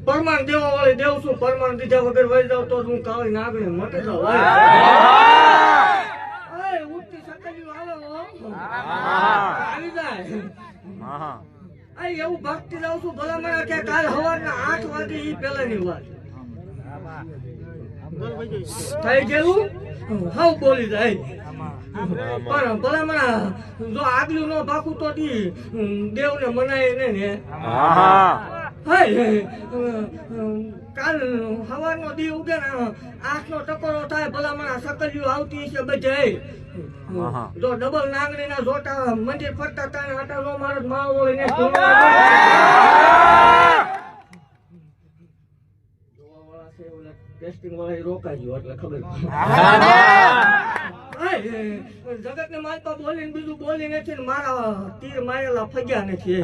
પરમાણ દેવા વાળી દેવ છું, પરમાણ દીધા વગર વહી જાવ તો હું કાળી નાગણી મટી જાવ. ઉઠતી સકલીઓ આવે આવી જાય. એવું ભાગતી જાઉં છું ભલા મને કે કાલ સવારના 8 વાગે ઈ પેલાની વાત થઈ ગયું. હાવ બોલી જાય પણ ભલા મને જો આગલું ન ભાગું તો દેવને મનાય ને કાલ સવારનો દી ઉગે ને 8નો ટકોરો થાય ભલા મને સકલીઓ આવતી છે બધે. જો ડબલ નાગણી ના જોટા મંદિર ફરતા તાને આટા નો મારત માવો લઈને ટેસ્ટિંગ વાળા રોકાજો એટલે ખબર. જગત ને માલપા બોલીને બીજું બોલી નથી, મારા તીર મારેલા ફગ્યા નથી.